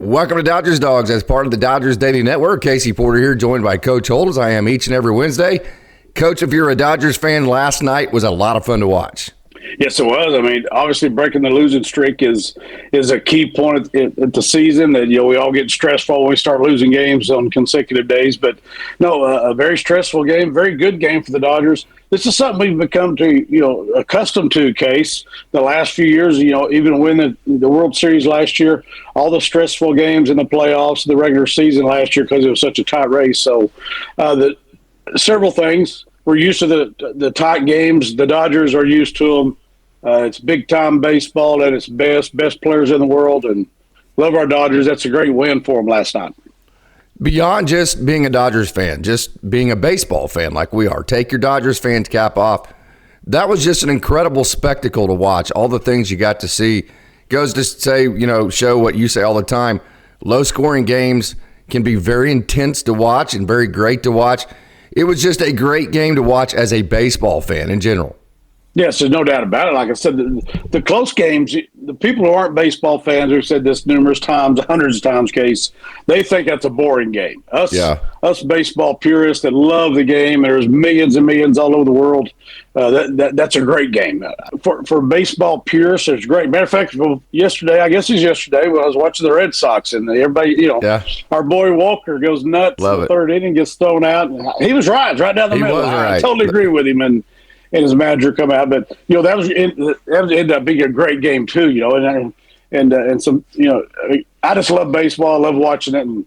Welcome to Dodgers Dogs as part of the Dodgers Daily Network. Casey Porter here, joined by Coach Holt, as I am each and every Wednesday. Coach, if you're a Dodgers fan, last night was a lot of fun to watch. Yes, it was. I mean, obviously breaking the losing streak is a key point at the season that, we all get stressful when we start losing games on consecutive days. But, no, a very stressful game, very good game for the Dodgers. This is something we've become accustomed to, Case, the last few years, even winning the World Series last year, all the stressful games in the playoffs, the regular season last year because it was such a tight race. So several things. We're used to the tight games. The Dodgers are used to them. It's big-time baseball at its best players in the world, and love our Dodgers. That's a great win for them last night. Beyond just being a Dodgers fan, just being a baseball fan like we are, take your Dodgers fans cap off. That was just an incredible spectacle to watch. All the things you got to see. Goes to say, show what you say all the time. Low-scoring games can be very intense to watch and very great to watch. It was just a great game to watch as a baseball fan in general. Yes, there's no doubt about it. Like I said, the close games, the people who aren't baseball fans who've said this numerous times, hundreds of times, Case, they think that's a boring game. Us baseball purists that love the game, there's millions and millions all over the world. That's a great game. For baseball purists, it's great. Matter of fact, yesterday, I guess it was yesterday, when I was watching the Red Sox, and everybody, our boy Walker goes nuts in the third inning, gets thrown out. He was right. It's right down the middle. I totally agree with him. And his manager come out, but that ended up being a great game too. And some I just love baseball. I love watching it, and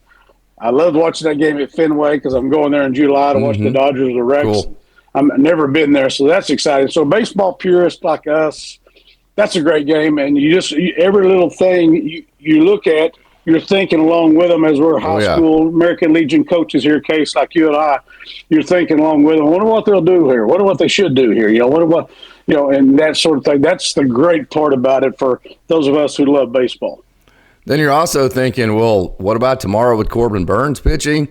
I loved watching that game at Fenway because I'm going there in July to watch the Dodgers, the Rex. Cool. I've never been there, so that's exciting. So baseball purists like us, that's a great game, and every little thing you look at, you're thinking along with them as we're high school American Legion coaches here, Case, like you and I. You're thinking along with them, wonder what they'll do here, wonder what they should do here, and that sort of thing. That's the great part about it for those of us who love baseball. Then you're also thinking, well, what about tomorrow with Corbin Burns pitching?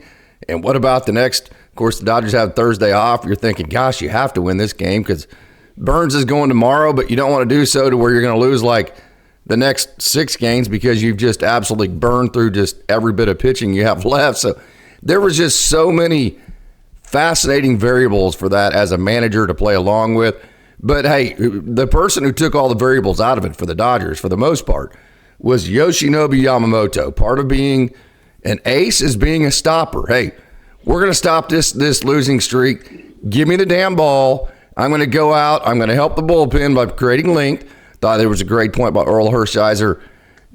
And what about the next? Of course, the Dodgers have Thursday off. You're thinking, gosh, you have to win this game because Burns is going tomorrow, but you don't want to do so to where you're going to lose like the next 6 games because you've just absolutely burned through just every bit of pitching you have left. So there was just so many fascinating variables for that as a manager to play along with. But, hey, the person who took all the variables out of it for the Dodgers, for the most part, was Yoshinobu Yamamoto. Part of being an ace is being a stopper. Hey, we're going to stop this losing streak. Give me the damn ball. I'm going to go out. I'm going to help the bullpen by creating length. Thought there was a great point by Earl Hershiser.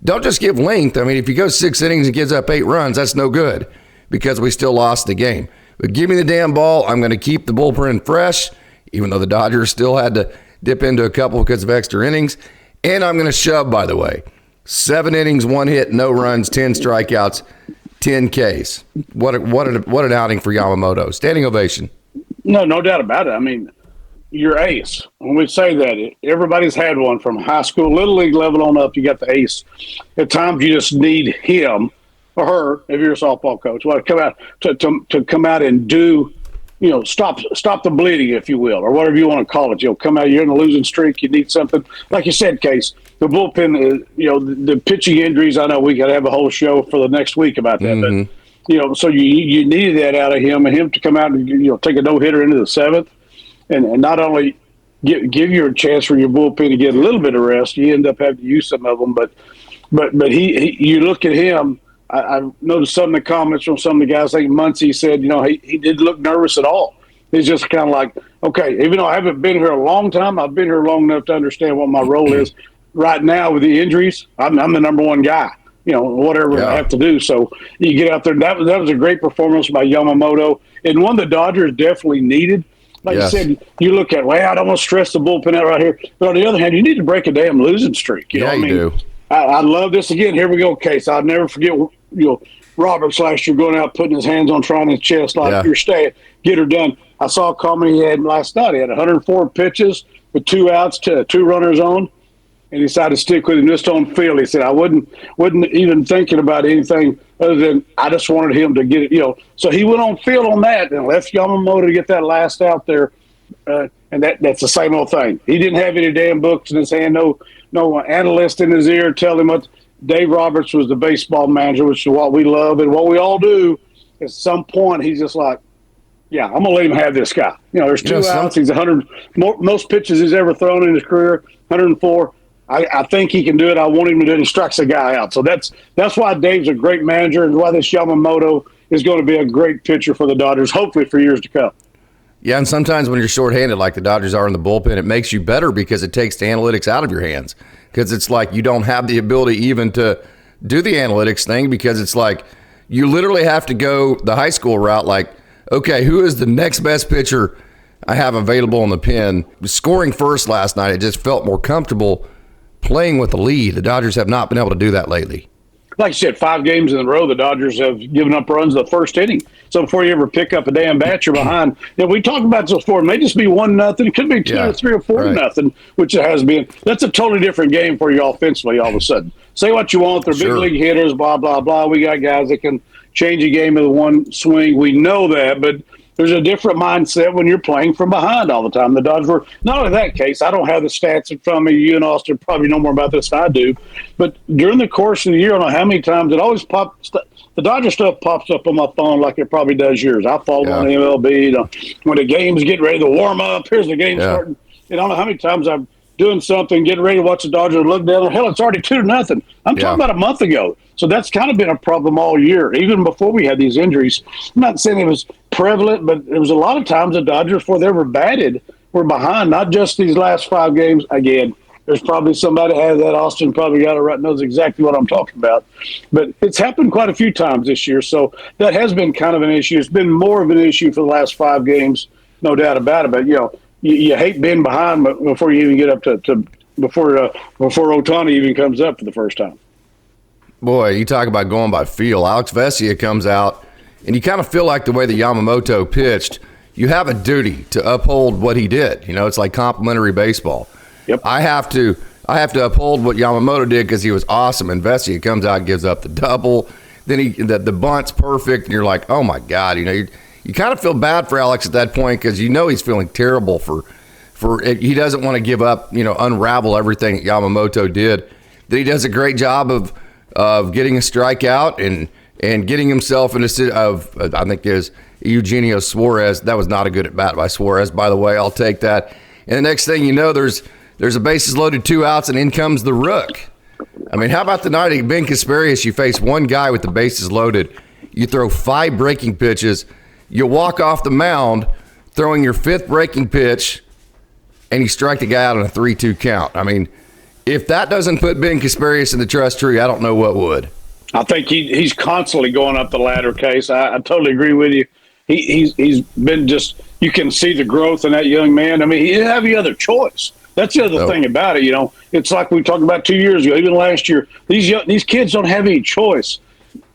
Don't just give length. I mean, if you go 6 innings and gives up 8 runs, that's no good because we still lost the game. But give me the damn ball. I'm going to keep the bullpen fresh, even though the Dodgers still had to dip into a couple because of extra innings. And I'm going to shove, by the way. 7 innings, 1 hit, no runs, 10 strikeouts, 10 Ks. What an outing for Yamamoto. Standing ovation. No doubt about it. I mean, your ace. When we say that, everybody's had one from high school, little league level on up. You got the ace. At times, you just need him or her, if you're a softball coach, to come out to come out and do, stop the bleeding, if you will, or whatever you want to call it. Come out. You're in a losing streak. You need something, like you said, Case. The bullpen, the pitching injuries. I know we got to have a whole show for the next week about that, but so you needed that out of him, and him to come out and take a no hitter into the 7th. And not only give you a chance for your bullpen to get a little bit of rest, you end up having to use some of them. But he you look at him. I noticed some of the comments from some of the guys. I think Muncy said, he didn't look nervous at all. He's just kind of like, okay, even though I haven't been here a long time, I've been here long enough to understand what my role is. Right now with the injuries, I'm the number one guy. Whatever I have to do. So you get out there. That was a great performance by Yamamoto, and one the Dodgers definitely needed. Like you said, you look at, I don't want to stress the bullpen out right here. But on the other hand, you need to break a damn losing streak. You know what I mean? Do. I love this again. Here we go, Case. I'll never forget, Roberts last year going out, putting his hands on trying his chest like you're staying, get her done. I saw a comment he had last night. He had 104 pitches with 2 outs, 2 runners on, and he decided to stick with him just on field. He said, I wasn't even thinking about anything other than I just wanted him to get it, So he went on field on that and left Yamamoto to get that last out there. And that's the same old thing. He didn't have any damn books in his hand, no analyst in his ear telling him what. Dave Roberts was the baseball manager, which is what we love and what we all do. At some point, he's just like, yeah, I'm going to let him have this guy. There's two outs. He's 100, most pitches he's ever thrown in his career, 104. I think he can do it. I want him to do it. He strikes a guy out. So that's why Dave's a great manager and why this Yamamoto is going to be a great pitcher for the Dodgers, hopefully for years to come. Yeah, and sometimes when you're shorthanded like the Dodgers are in the bullpen, it makes you better because it takes the analytics out of your hands. Because it's like you don't have the ability even to do the analytics thing because it's like you literally have to go the high school route like, okay, who is the next best pitcher I have available in the pen? Scoring first last night, it just felt more comfortable playing with the lead. The Dodgers have not been able to do that lately. Like you said, 5 games in a row, the Dodgers have given up runs the first inning. So before you ever pick up a damn bat, you're behind. We talked about this before. It may just be 1-0. It could be 2 or 3 or 4-0, which it has been. That's a totally different game for you offensively all of a sudden. Say what you want. They're big league hitters, blah, blah, blah. We got guys that can change a game with one swing. We know that, but there's a different mindset when you're playing from behind all the time. The Dodgers were not only that case. I don't have the stats in front of me. You and Austin probably know more about this than I do. But during the course of the year, I don't know how many times it always pops. The Dodger stuff pops up on my phone like it probably does yours. I follow on the MiLB. When the game's getting ready to warm up, here's the game starting. And I don't know how many times I'm doing something, getting ready to watch the Dodgers look down. Hell, it's already 2-0. I'm talking about a month ago. So that's kind of been a problem all year, even before we had these injuries. I'm not saying it was prevalent, but there was a lot of times the Dodgers, before they ever batted, were behind, not just these last 5 games. Again, there's probably somebody that has that. Austin probably got it right, knows exactly what I'm talking about. But it's happened quite a few times this year, so that has been kind of an issue. It's been more of an issue for the last 5 games, no doubt about it. But, you hate being behind before you even get up to before Ohtani even comes up for the first time. Boy, you talk about going by feel. Alex Vesia comes out, and you kind of feel like the way that Yamamoto pitched, you have a duty to uphold what he did. It's like complimentary baseball. Yep. I have to uphold what Yamamoto did because he was awesome. And Vesia comes out and gives up the double. Then the bunt's perfect, and you're like, oh my God, you kind of feel bad for Alex at that point because he's feeling terrible for he doesn't want to give up, unravel everything that Yamamoto did. That he does a great job of getting a strikeout and getting himself in a I think it was Eugenio Suarez. That was not a good at bat by Suarez, by the way. I'll take that. And the next thing you know, there's a bases loaded, 2 outs, and in comes the rook. I mean, how about the night at Ben Casparius? You face one guy with the bases loaded. You throw 5 breaking pitches. You walk off the mound throwing your 5th breaking pitch, and you strike the guy out on a 3-2 count. I mean, if that doesn't put Ben Casparius in the trust tree, I don't know what would. I think he's constantly going up the ladder, Case. I totally agree with you. He's been just – you can see the growth in that young man. I mean, he didn't have any other choice. That's the other thing about it, It's like we talked about 2 years ago, even last year. These kids don't have any choice.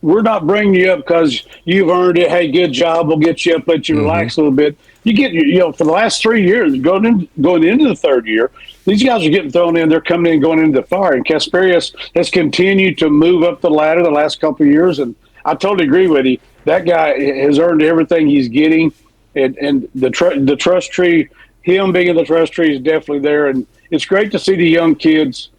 We're not bringing you up because you've earned it. Hey, good job. We'll get you up, let you relax a little bit. You get, for the last 3 years, going into the 3rd year, these guys are getting thrown in. They're coming in, going into the fire. And Casparius has continued to move up the ladder the last couple of years. And I totally agree with you. That guy has earned everything he's getting. And the trust tree, him being in the trust tree is definitely there. And it's great to see the young kids.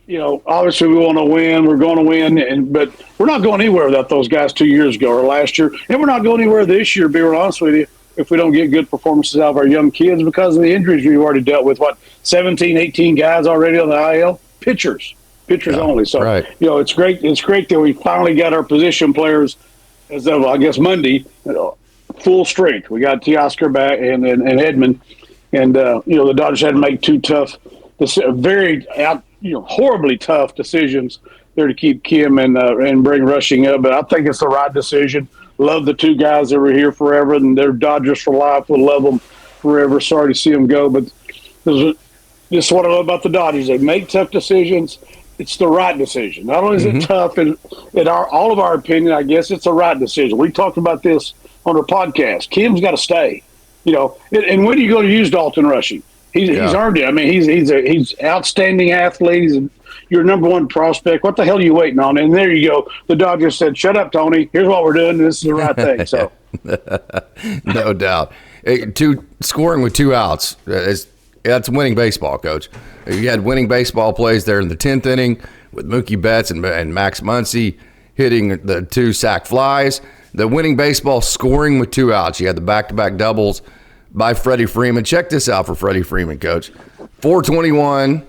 Obviously we want to win. We're going to win, but we're not going anywhere without those guys 2 years ago or last year, and we're not going anywhere this year. To be real honest with you, if we don't get good performances out of our young kids because of the injuries we've already dealt with. 17, 18 guys already on the IL, pitchers only. So it's great. It's great that we finally got our position players as of Monday, full strength. We got Teoscar back and Edman, and the Dodgers had to make 2 tough, horribly tough decisions there to keep Kim and bring Rushing up. But I think it's the right decision. Love the 2 guys that were here forever, and they're Dodgers for life. We'll love them forever. Sorry to see them go, but this is what I love about the Dodgers. They make tough decisions. It's the right decision. Not only is it tough, in all of our opinion, I guess it's the right decision. We talked about this on our podcast. Kim's got to stay. And when are you going to use Dalton Rushing? He's earned it. I mean, he's outstanding athlete. He's your number 1 prospect. What the hell are you waiting on? And there you go. The Dodgers said, "Shut up, Tony. Here's what we're doing. This is the right thing." So, no doubt. Scoring with 2 outs is That's winning baseball, Coach. You had winning baseball plays there in the 10th inning with Mookie Betts and Max Muncy hitting the 2 sac flies. The winning baseball scoring with 2 outs. You had the back-to-back doubles by Freddie Freeman. Check this out for Freddie Freeman, Coach. 421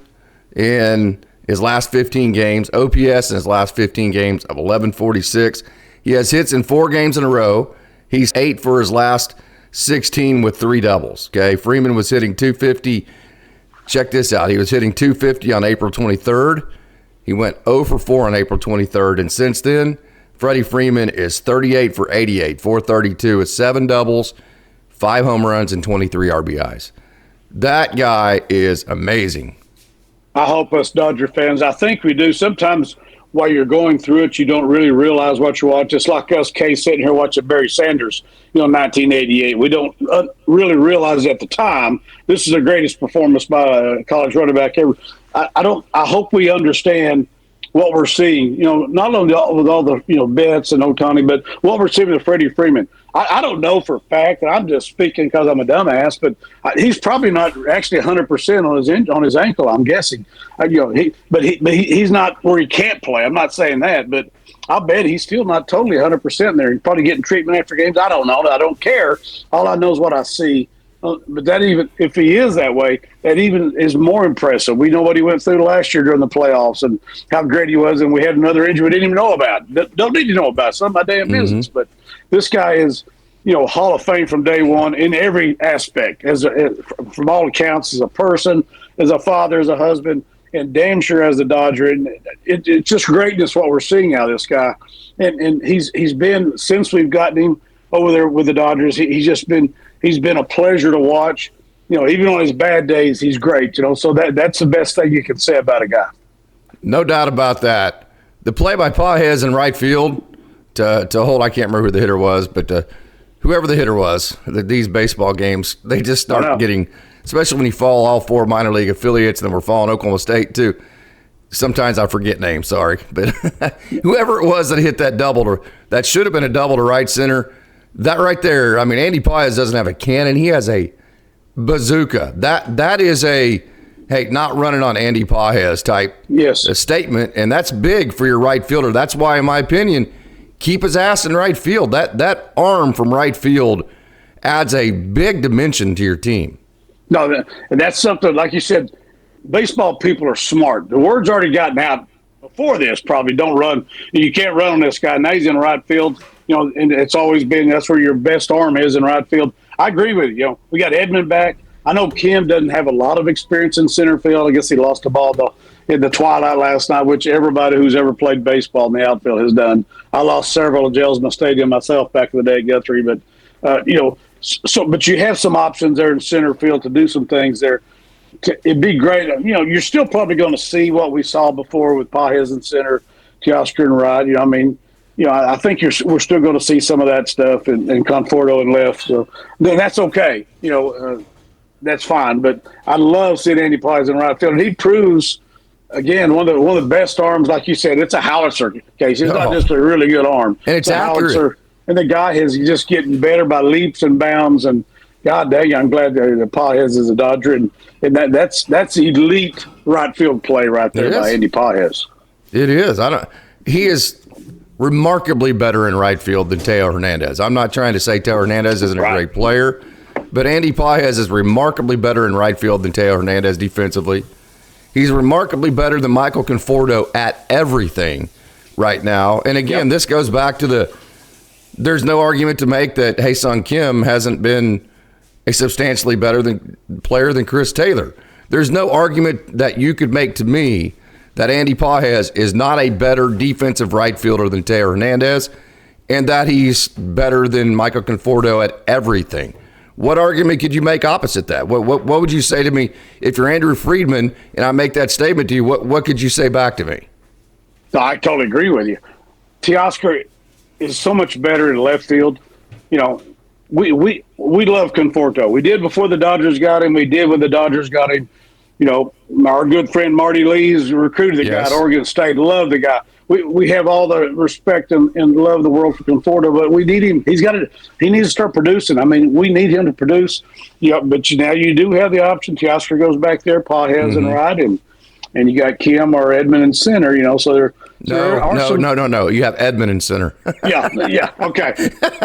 in his last 15 games. OPS in his last 15 games of 1146. He has hits in 4 games in a row. He's 8 for his last 16 with 3 doubles. Okay, Freeman was hitting 250. Check this out. He was hitting 250 on April 23rd. He went 0 for 4 on April 23rd. And since then, Freddie Freeman is 38 for 88, 432 with 7 doubles, 5 home runs, and 23 RBIs. That guy is amazing. I hope us Dodger fans, I think we do. Sometimes while you're going through it, you don't really realize what you watch. It's like us, Kay, sitting here watching Barry Sanders, 1988. We don't really realize at the time this is the greatest performance by a college running back ever. I hope we understand what we're seeing, not only with all the, Betts and Ohtani, but what we're seeing with Freddie Freeman. I don't know for a fact, and I'm just speaking because I'm a dumbass, but he's probably not actually 100% on his ankle, I'm guessing. He's not where he can't play. I'm not saying that, but I bet he's still not totally 100% there. He's probably getting treatment after games. I don't know. I don't care. All I know is what I see. But that even if he is that way, that even is more impressive. We know what he went through last year during the playoffs and how great he was, and we had another injury we didn't even know about. Don't need to know about. It's not my damn business. But this guy is, Hall of Fame from day one in every aspect. From all accounts, as a person, as a father, as a husband, and damn sure as a Dodger. And it's just greatness what we're seeing out of this guy. And he's been, since we've gotten him over there with the Dodgers, he's been a pleasure to watch. Even on his bad days, he's great. So that's the best thing you can say about a guy. No doubt about that. The play by Pages in right field to hold, I can't remember who the hitter was, but whoever the hitter was, these baseball games, they just start getting, especially when you follow all 4 minor league affiliates, and then we're following Oklahoma State too. Sometimes I forget names, sorry. But whoever it was that hit that double, that should have been a double to right center, that right there, Andy Pages doesn't have a cannon. He has a bazooka. That is a, hey, not running on Andy Pages type statement, and that's big for your right fielder. That's why, in my opinion, keep his ass in right field. That arm from right field adds a big dimension to your team. No, and that's something, like you said, baseball people are smart. The word's already gotten out before this, probably, don't run. You can't run on this guy. Now he's in right field. And it's always been, that's where your best arm is in right field. I agree with you. We got Edmund back. I know Kim doesn't have a lot of experience in center field. I guess he lost the ball in the twilight last night, which everybody who's ever played baseball in the outfield has done. I lost several at Jelsma Stadium myself back in the day at Guthrie. But, but you have some options there in center field to do some things there. It'd be great. You're still probably going to see what we saw before with Pages in center, Teoscar in right. I think we're still going to see some of that stuff and Conforto in left. So then that's okay. That's fine. But I love seeing Andy Pages in right field. And he proves, again, one of the best arms, like you said. It's a howitzer case. It's not just a really good arm. And it's a howitzer. And the guy is just getting better by leaps and bounds. And God dang, I'm glad that Pages is a Dodger. And that's elite right field play right there by Andy Pages. It is. He is remarkably better in right field than Teo Hernandez. I'm not trying to say Teo Hernandez isn't a great player, but Andy Pages is remarkably better in right field than Teo Hernandez defensively. He's remarkably better than Michael Conforto at everything right now. And again, this goes back to there's no argument to make that Ha-Seong Kim hasn't been a substantially better player than Chris Taylor. There's no argument that you could make to me that Andy Pages is not a better defensive right fielder than Teo Hernandez, and that he's better than Michael Conforto at everything. What argument could you make opposite that? What would you say to me if you're Andrew Friedman and I make that statement to you? What could you say back to me? No, I totally agree with you. Teoscar is so much better in left field. We love Conforto. We did before the Dodgers got him. We did when the Dodgers got him. Our good friend Marty Lees recruited the guy at Oregon State. Loved the guy. we have all the respect and love in the world for Conforto, but we need him. He needs to start producing. I mean, we need him to produce. Yeah, but now you do have the option. Teoscar goes back there, Pa has and right, and you got Kim or Edmund in center. So there. No. You have Edmund in center. yeah. Okay.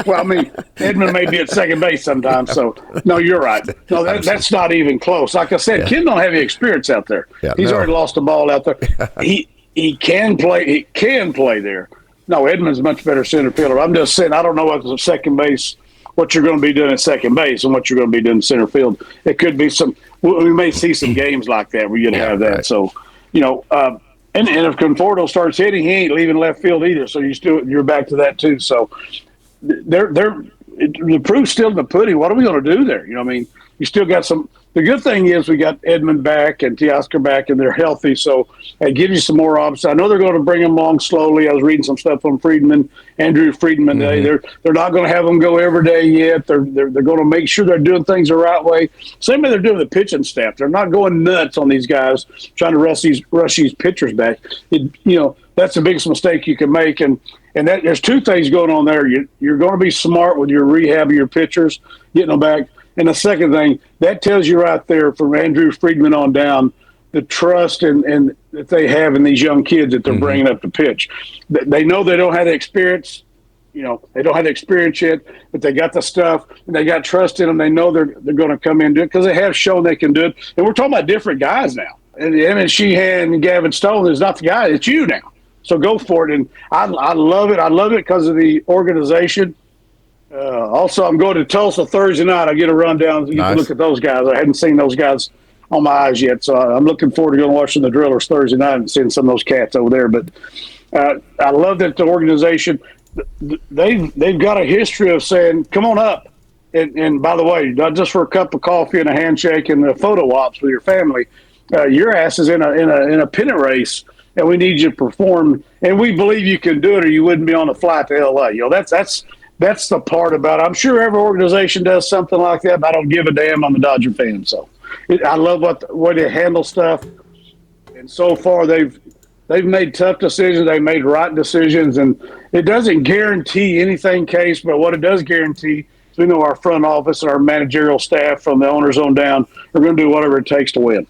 Well, I mean, Edmund may be at second base sometimes. So no, you're right. No, that's not even close. Like I said, Kim don't have any experience out there. Yeah, He's already lost the ball out there. He can play. He can play there. No, Edmund's a much better center fielder. I'm just saying, I don't know what the second base, what you're going to be doing at second base and what you're going to be doing in center field. It could be we may see some games like that where you'd have that. Right. So, and if Conforto starts hitting, he ain't leaving left field either. So you're back to that too. So the proof's still in the pudding. What are we going to do there? You still got some. The good thing is we got Edmund back and Teoscar back, and they're healthy, so it gives you some more options. I know they're going to bring them along slowly. I was reading some stuff on Andrew Friedman today. They're not going to have them go every day yet. They're going to make sure they're doing things the right way. Same way they're doing the pitching staff. They're not going nuts on these guys trying to rush these pitchers back. That's the biggest mistake you can make, and that there's two things going on there. You're going to be smart with your rehab of your pitchers, getting them back. And the second thing, that tells you right there from Andrew Friedman on down, the trust and that they have in these young kids that they're bringing up to pitch. They know they don't have the experience. They don't have the experience yet, but they got the stuff and they got trust in them. They know they're going to come in and do it because they have shown they can do it. And we're talking about different guys now. And Emmett Sheehan and Gavin Stone is not the guy. It's you now. So go for it. And I love it. I love it because of the organization. Also, I'm going to Tulsa Thursday night. I'll get a rundown. You can look at those guys. I hadn't seen those guys on my eyes yet, so I'm looking forward to going watching the Drillers Thursday night and seeing some of those cats over there. But I love that the organization, they've got a history of saying, come on up. And by the way, not just for a cup of coffee and a handshake and a photo ops with your family. Your ass is in a pennant race, and we need you to perform. And we believe you can do it, or you wouldn't be on a flight to L.A. That's the part about it. I'm sure every organization does something like that, but I don't give a damn. I'm a Dodger fan, so I love what they handle stuff. And so far, they've made tough decisions. They made right decisions, and it doesn't guarantee anything, Case. But what it does guarantee is we know our front office and our managerial staff, from the owners on down, are going to do whatever it takes to win.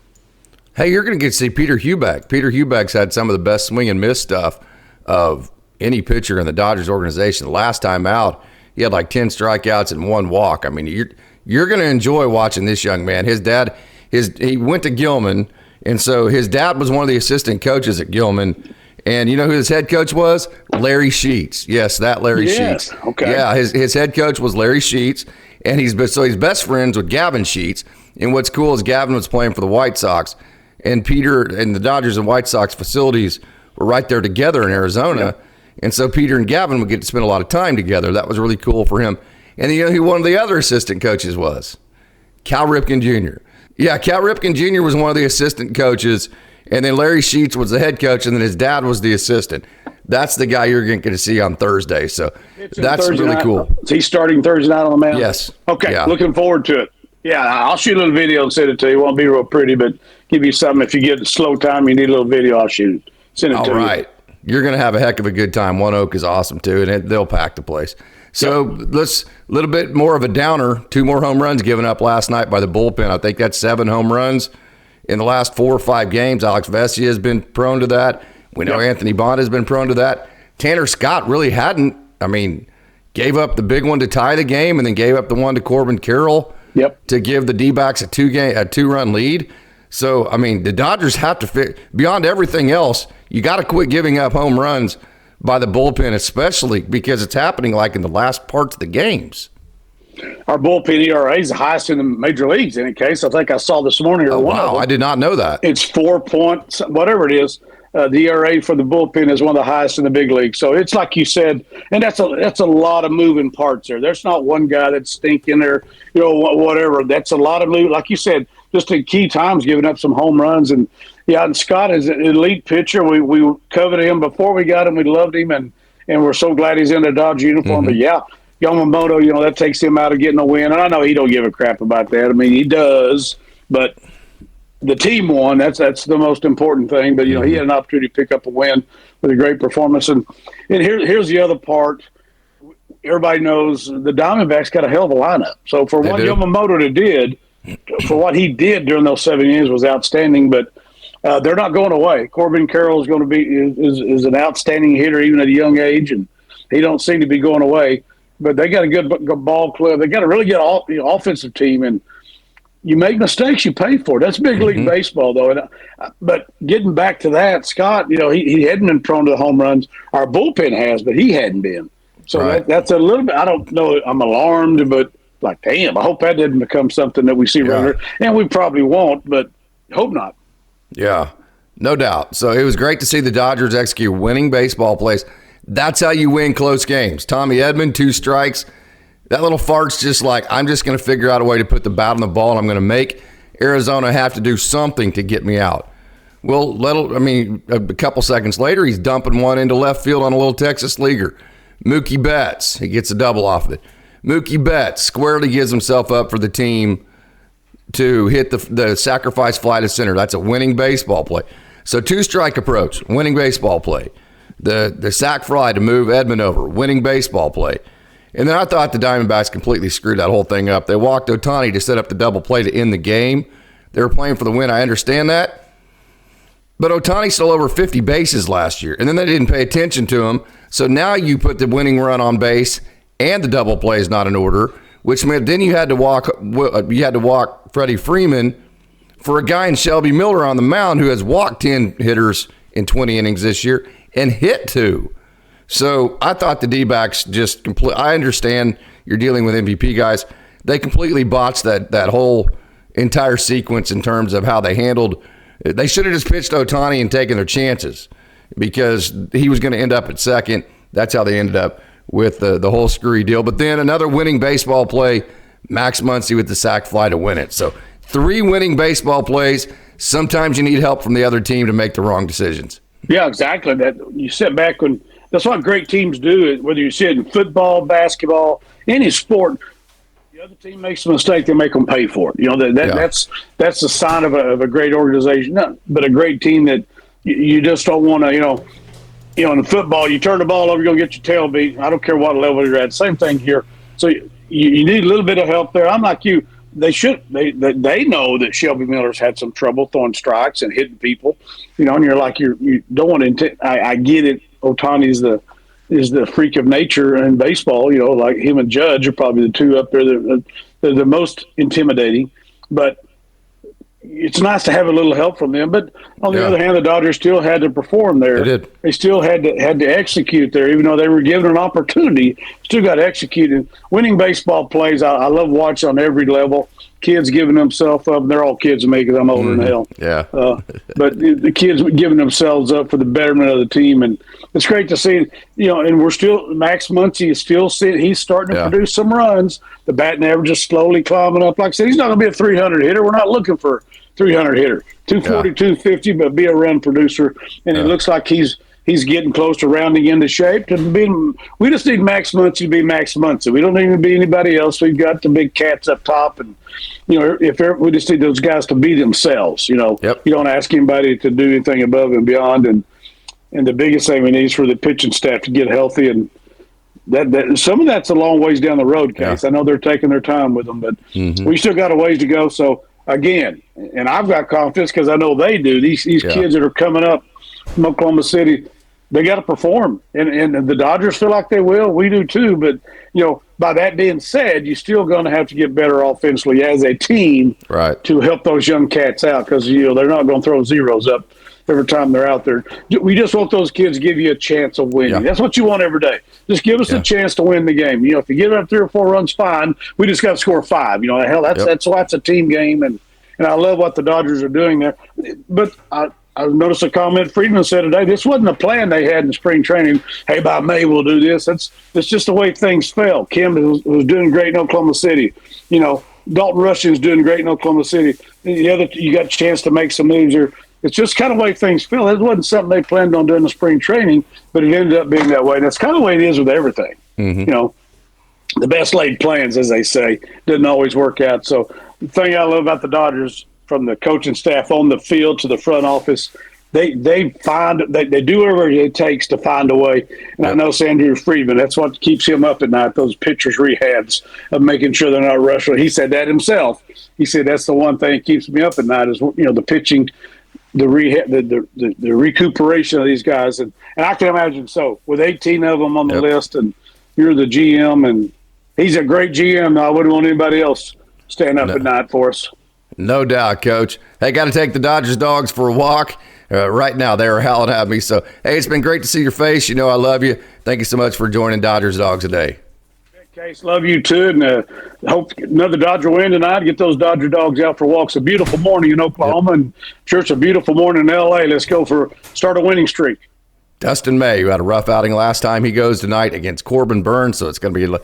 Hey, you're going to get to see Peter Heubeck. Peter Heubeck's had some of the best swing and miss stuff of any pitcher in the Dodgers organization. The last time out, he had like 10 strikeouts and 1 walk. I mean, you're going to enjoy watching this young man. His dad, he went to Gilman, and so his dad was one of the assistant coaches at Gilman. And you know who his head coach was? Larry Sheets. Yes, that Larry Sheets. Okay. Yeah, his head coach was Larry Sheets, and he's best friends with Gavin Sheets. And what's cool is Gavin was playing for the White Sox, and Peter and the Dodgers and White Sox facilities were right there together in Arizona. Yep. And so Peter and Gavin would get to spend a lot of time together. That was really cool for him. And you know who one of the other assistant coaches was? Cal Ripken Jr. Yeah, Cal Ripken Jr. was one of the assistant coaches, and then Larry Sheets was the head coach, and then his dad was the assistant. That's the guy you're going to see on Thursday. So that's Thursday really night. cool. Is he starting Thursday night on the mound? Yes. Okay, yeah. Looking forward to it. Yeah, I'll shoot a little video and send it to you. It won't be real pretty, but give you something. If you get slow time, you need a little video, I'll shoot it. Send it to you. All right. You're going to have a heck of a good time. One Oak is awesome, too, and they'll pack the place. So let's a little bit more of a downer. 2 more home runs given up last night by the bullpen. I think that's 7 home runs in the last 4 or 5 games. Alex Vesia has been prone to that. We know Anthony Bond has been prone to that. Tanner Scott really hadn't. I mean, gave up the big one to tie the game and then gave up the one to Corbin Carroll to give the D-backs a 2-run lead. So, I mean, the Dodgers have to beyond everything else, you got to quit giving up home runs by the bullpen, especially because it's happening like in the last parts of the games. Our bullpen ERA is the highest in the major leagues in any case. I think I saw this morning. Oh, wow. I did not know that. It's 4 points, whatever it is. The ERA for the bullpen is one of the highest in the big league. So it's like you said, and that's a lot of moving parts there. There's not one guy that's stinking there, whatever. That's a lot of moving. Like you said, just in key times, giving up some home runs. And Scott is an elite pitcher. We coveted him before we got him. We loved him, and we're so glad he's in the Dodger uniform. Mm-hmm. But Yamamoto, that takes him out of getting a win. And I know he don't give a crap about that. I mean, he does, but the team won. That's the most important thing. But, he had an opportunity to pick up a win with a great performance. And here's the other part. Everybody knows the Diamondbacks got a hell of a lineup. So for what Yamamoto did, for what he did during those 7 years was outstanding. But they're not going away. Corbin Carroll is going to be is an outstanding hitter even at a young age, and he don't seem to be going away. But they got a good ball club. They got a really good offensive team, and you make mistakes, you pay for it. That's big league baseball, though. And, but getting back to that, Scott, he hadn't been prone to the home runs. Our bullpen has, but he hadn't been. So that's a little bit. I don't know. I'm alarmed, but damn, I hope that didn't become something that we see regular. And we probably won't, but hope not. Yeah, no doubt. So it was great to see the Dodgers execute winning baseball plays. That's how you win close games. Tommy Edman, 2 strikes. That little fart's just I'm just going to figure out a way to put the bat on the ball, and I'm going to make Arizona have to do something to get me out. Well, a couple seconds later, he's dumping one into left field on a little Texas leaguer. Mookie Betts, he gets a double off of it. Mookie Betts squarely gives himself up for the team to hit the sacrifice fly to center. That's a winning baseball play. So 2-strike approach, winning baseball play. The sac fly to move Edman over, winning baseball play. And then I thought the Diamondbacks completely screwed that whole thing up. They walked Ohtani to set up the double play to end the game. They were playing for the win. I understand that. But Ohtani stole over 50 bases last year, and then they didn't pay attention to him. So now you put the winning run on base, and the double play is not in order, which meant then you had to walk Freddie Freeman for a guy in Shelby Miller on the mound who has walked 10 hitters in 20 innings this year and hit 2. So I thought the D-backs just I understand you're dealing with MVP guys. They completely botched that whole entire sequence in terms of how they handled. They should have just pitched Ohtani and taken their chances because he was going to end up at second. That's how they ended up with the whole screwy deal. But then another winning baseball play, Max Muncy with the sac fly to win it. So 3 winning baseball plays. Sometimes you need help from the other team to make the wrong decisions. Yeah, exactly. That you sit back that's what great teams do. Whether you see it in football, basketball, any sport, the other team makes a mistake, they make them pay for it. That's the sign of a great organization, but a great team that you just don't want to. In football, you turn the ball over, you're going to get your tail beat. I don't care what level you're at. Same thing here. So you need a little bit of help there. I'm like you. They know that Shelby Miller's had some trouble throwing strikes and hitting people, and you're like, you don't want to. I get it. Ohtani is the freak of nature in baseball. Like him and Judge are probably the 2 up there. They're the most intimidating, but it's nice to have a little help from them. But on the other hand, the Dodgers still had to perform there. They did. They still had to execute there, even though they were given an opportunity. Still got to execute. And winning baseball plays, I love watching on every level. Kids giving themselves up. They're all kids to me because I'm older than hell. Yeah. But the kids giving themselves up for the betterment of the team. And it's great to see, and we're still, Max Muncy is still sitting. He's starting to produce some runs. The batting average is slowly climbing up. Like I said, he's not going to be a 300 hitter. We're not looking for a 300 hitter. 240, 250, but be a run producer. And it looks like he's getting close to rounding into shape. We just need Max Muncy to be Max Muncy. We don't need to be anybody else. We've got the big cats up top, and we just need those guys to be themselves. You don't ask anybody to do anything above and beyond. And the biggest thing we need is for the pitching staff to get healthy, and that some of that's a long ways down the road, Case. I know they're taking their time with them, but we still got a ways to go. So again, and I've got confidence because I know they do. These kids that are coming up from Oklahoma City, they got to perform, and the Dodgers feel like they will. We do too. But by that being said, you're still going to have to get better offensively as a team, to help those young cats out because they're not going to throw zeros up every time they're out there. We just want those kids to give you a chance of winning. That's what you want every day. Just give us a chance to win the game. If you get up 3 or 4 runs, fine. We just got to score 5. Hell, that's a team game, and I love what the Dodgers are doing there. But I noticed a comment Freeman said today. This wasn't a plan they had in spring training. Hey, by May we'll do this. That's just the way things fell. Kim was doing great in Oklahoma City. Dalton Rushing's doing great in Oklahoma City. You got a chance to make some moves here. It's just kind of the way things feel. It wasn't something they planned on doing in spring training, but it ended up being that way. And that's kind of the way it is with everything. The best laid plans, as they say, didn't always work out. So the thing I love about the Dodgers, from the coaching staff on the field to the front office. They do whatever it takes to find a way. And I know Andrew Freeman, that's what keeps him up at night, those pitchers' rehabs of making sure they're not rushing. He said that himself. He said that's the one thing that keeps me up at night is, the pitching, the rehab, the recuperation of these guys. And I can imagine so with 18 of them on the list, and you're the GM, and he's a great GM. I wouldn't want anybody else staying up at night for us. No doubt, Coach. Hey, got to take the Dodgers dogs for a walk. Right now, they are howling at me. So, hey, it's been great to see your face. You know I love you. Thank you so much for joining Dodgers Dogs today. Case, love you too, and hope another Dodger win tonight. Get those Dodger dogs out for walks. A beautiful morning in Oklahoma, and I'm sure it's a beautiful morning in L.A. Let's go start a winning streak. Dustin May, who had a rough outing last time, he goes tonight against Corbin Burns, so it's going to be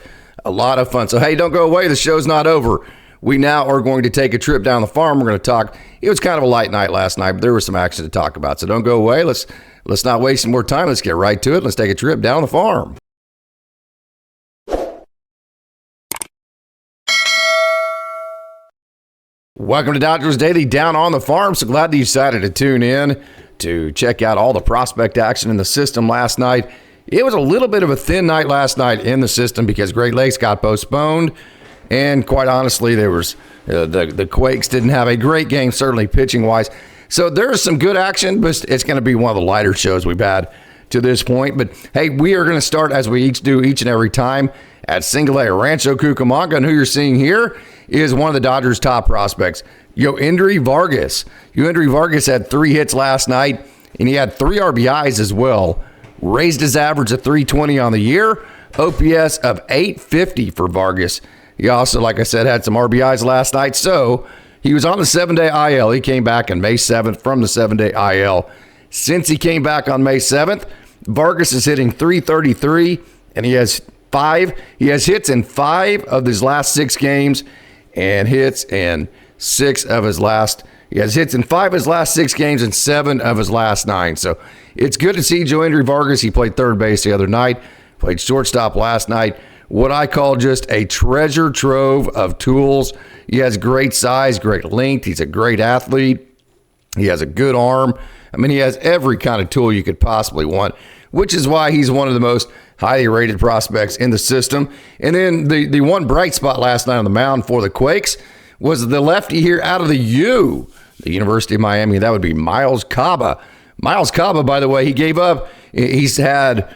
a lot of fun. So, hey, don't go away. The show's not over. We now are going to take a trip down the farm. We're going to talk. It was kind of a light night last night, but there was some action to talk about. So don't go away. Let's not waste some more time. Let's get right to it. Let's take a trip down the farm. Welcome to Dodgers Daily Down on the Farm. So glad that you decided to tune in to check out all the prospect action in the system last night. It was a little bit of a thin night last night in the system because Great Lakes got postponed. And quite honestly, there was the Quakes didn't have a great game, certainly pitching-wise. So there's some good action, but it's going to be one of the lighter shows we've had to this point. But, hey, we are going to start, as we each do each and every time, at Single A, Rancho Cucamonga. And who you're seeing here is one of the Dodgers' top prospects, Joendry Vargas. Joendry Vargas had 3 hits last night, and he had 3 RBIs as well. Raised his average to 320 on the year, OPS of 850 for Vargas. He also, like I said, had some RBIs last night. So he was on the 7-day IL. He came back on May 7th from the 7-day IL. Since he came back on May 7th, Vargas is hitting .333, and he has hits in 5 of his last 6 games, and hits in 6 of his last. He has hits in 5 of his last 6 games and 7 of his last 9. So it's good to see Joendry Vargas. He played third base the other night, played shortstop last night. What I call just a treasure trove of tools. He has great size, great length. He's a great athlete. He has a good arm. I mean, he has every kind of tool you could possibly want, which is why he's one of the most highly rated prospects in the system. And then the one bright spot last night on the mound for the Quakes was the lefty here out of the University of Miami. That would be Miles Caba. Miles Caba, by the way, he's had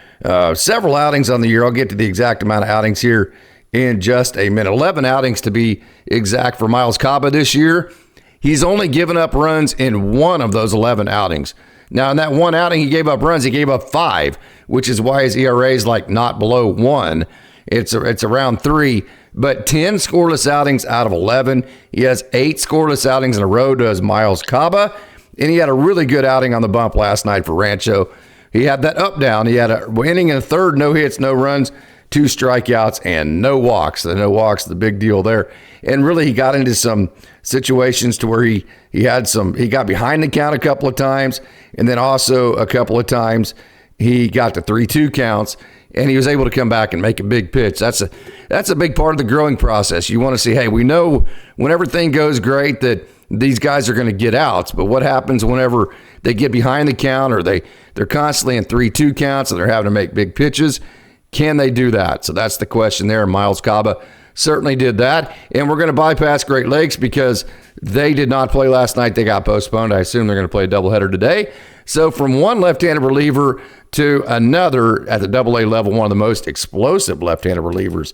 several outings on the year. I'll get to the exact amount of outings here in just a minute. 11 outings to be exact for Miles Caba this year. He's only given up runs in 1 of those 11 outings. Now, in that 1 outing he gave up runs, he gave up 5, which is why his ERA is like not below 1. It's around 3, but 10 scoreless outings out of 11. He has 8 scoreless outings in a row, does Miles Caba, and he had a really good outing on the bump last night for Rancho. He had that up-down. He had a inning in a third, no hits, no runs, 2 strikeouts, and no walks. The no walks, the big deal there. And really, he got into some situations to where he got behind the count a couple of times, and then also a couple of times he got to 3-2 counts, and he was able to come back and make a big pitch. That's a big part of the growing process. You want to see, hey, we know when everything goes great that these guys are going to get outs, but what happens whenever they get behind the count or they're constantly in 3-2 counts and they're having to make big pitches? Can they do that? So that's the question there. Miles Caba certainly did that. And we're going to bypass Great Lakes because they did not play last night. They got postponed. I assume they're going to play a doubleheader today. So from one left-handed reliever to another at the AA level, one of the most explosive left-handed relievers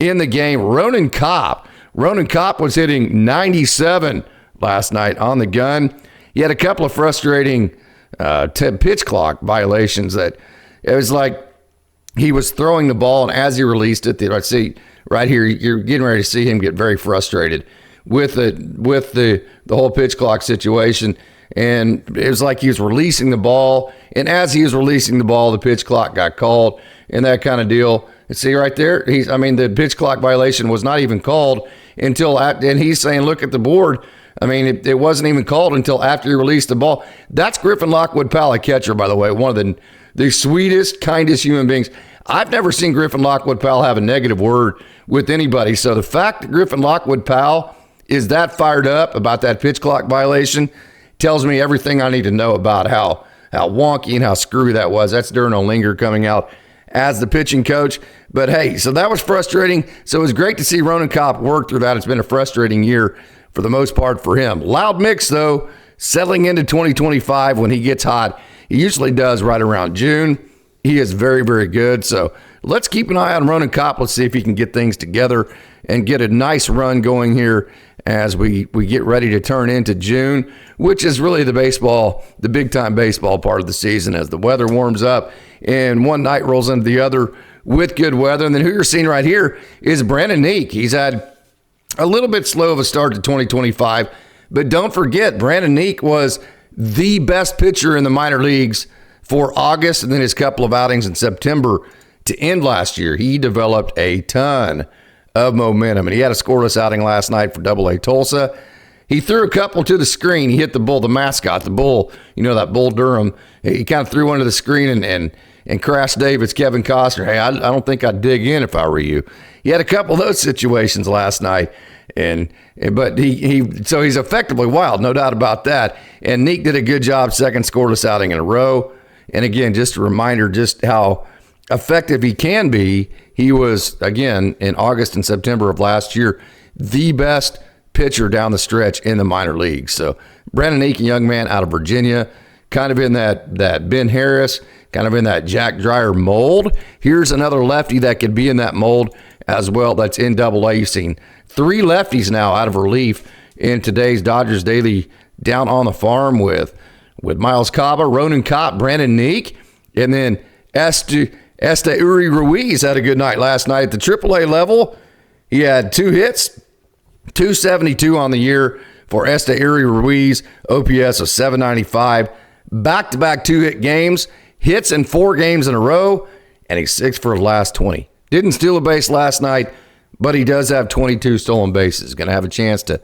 in the game, Ronan Kopp. Ronan Kopp was hitting 97 last night on the gun. He had a couple of frustrating pitch clock violations that it was like he was throwing the ball, and as he released it, I see right here, you're getting ready to see him get very frustrated with the whole pitch clock situation. And it was like he was releasing the ball, and as he was releasing the ball, the pitch clock got called and that kind of deal. And see right there, the pitch clock violation was not even called until, and he's saying, look at the board. I mean, it wasn't even called until after he released the ball. That's Griffin Lockwood Powell, a catcher, by the way, one of the sweetest, kindest human beings. I've never seen Griffin Lockwood Powell have a negative word with anybody. So the fact that Griffin Lockwood Powell is that fired up about that pitch clock violation. Tells me everything I need to know about how wonky and how screwy that was. That's Darren Olinger coming out as the pitching coach. But hey, so that was frustrating. So it was great to see Ronan Kopp work through that. It's been a frustrating year for the most part for him. Loud Mix, though, settling into 2025 when he gets hot. He usually does right around June. He is very, very good. So let's keep an eye on Ronan Kopp. Let's see if he can get things together and get a nice run going here as we get ready to turn into June, which is really the big-time baseball part of the season as the weather warms up and one night rolls into the other with good weather. And then who you're seeing right here is Brandon Neek. He's had a little bit slow of a start to 2025, but don't forget, Brandon Neek was the best pitcher in the minor leagues for August and then his couple of outings in September to end last year. He developed a ton of momentum, and he had a scoreless outing last night for AA Tulsa. He threw a couple to the screen. He hit the bull, the mascot, the bull, that Bull Durham. He kind of threw one to the screen and crashed David's Kevin Costner. Hey, I don't think I'd dig in if I were you. He had a couple of those situations last night, but he's effectively wild, no doubt about that. And Neek did a good job, second scoreless outing in a row. And again, just a reminder just how effective he can be. He was, again, in August and September of last year, the best pitcher down the stretch in the minor leagues. So Brandon Neek, a young man out of Virginia, kind of in that Ben Harris, kind of in that Jack Dreyer mold. Here's another lefty that could be in that mold as well. That's in AA. You've seen 3 lefties now out of relief in today's Dodgers Daily down on the farm with Miles Caba, Ronan Kopp, Brandon Neek, and then Uri Ruiz had a good night last night at the AAA level. He had 2 hits, 272 on the year for Uri Ruiz, OPS of 795, back-to-back 2-hit games, hits in 4 games in a row, and he's 6 for his last 20. Didn't steal a base last night, but he does have 22 stolen bases. Going to have a chance to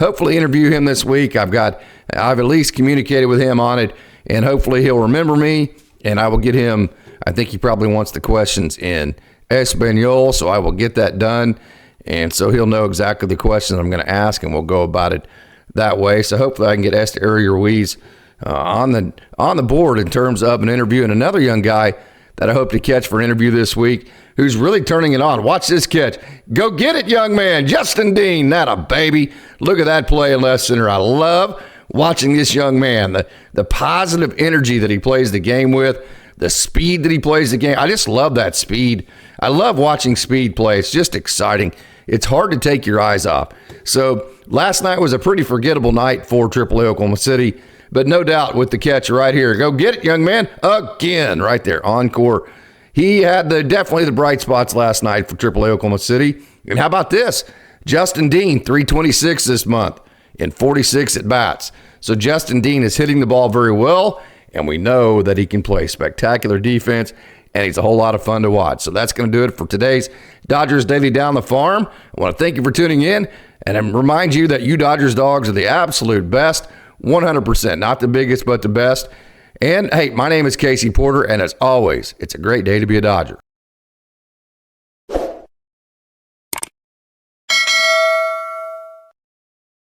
hopefully interview him this week. I've at least communicated with him on it, and hopefully he'll remember me, and I will get him. I think he probably wants the questions in Espanol, so I will get that done. And so he'll know exactly the questions I'm going to ask, and we'll go about it that way. So hopefully I can get Uri Ruiz on the board in terms of an interview. And another young guy that I hope to catch for an interview this week who's really turning it on. Watch this catch. Go get it, young man. Justin Dean, that a baby. Look at that play in left center. I love watching this young man, the positive energy that he plays the game with, the speed that he plays the game. I just love that speed. I love watching speed play. It's just exciting. It's hard to take your eyes off. So last night was a pretty forgettable night for AAA Oklahoma City, but no doubt with the catch right here. Go get it, young man. Again, right there, encore. He had definitely the bright spots last night for AAA Oklahoma City. And how about this? Justin Dean, 326 this month in 46 at-bats. So Justin Dean is hitting the ball very well, and we know that he can play spectacular defense, and he's a whole lot of fun to watch. So that's going to do it for today's Dodgers Daily Down the Farm. I want to thank you for tuning in, and I remind you that you Dodgers dogs are the absolute best, 100%, not the biggest, but the best. And, hey, my name is Casey Porter, and as always, it's a great day to be a Dodger.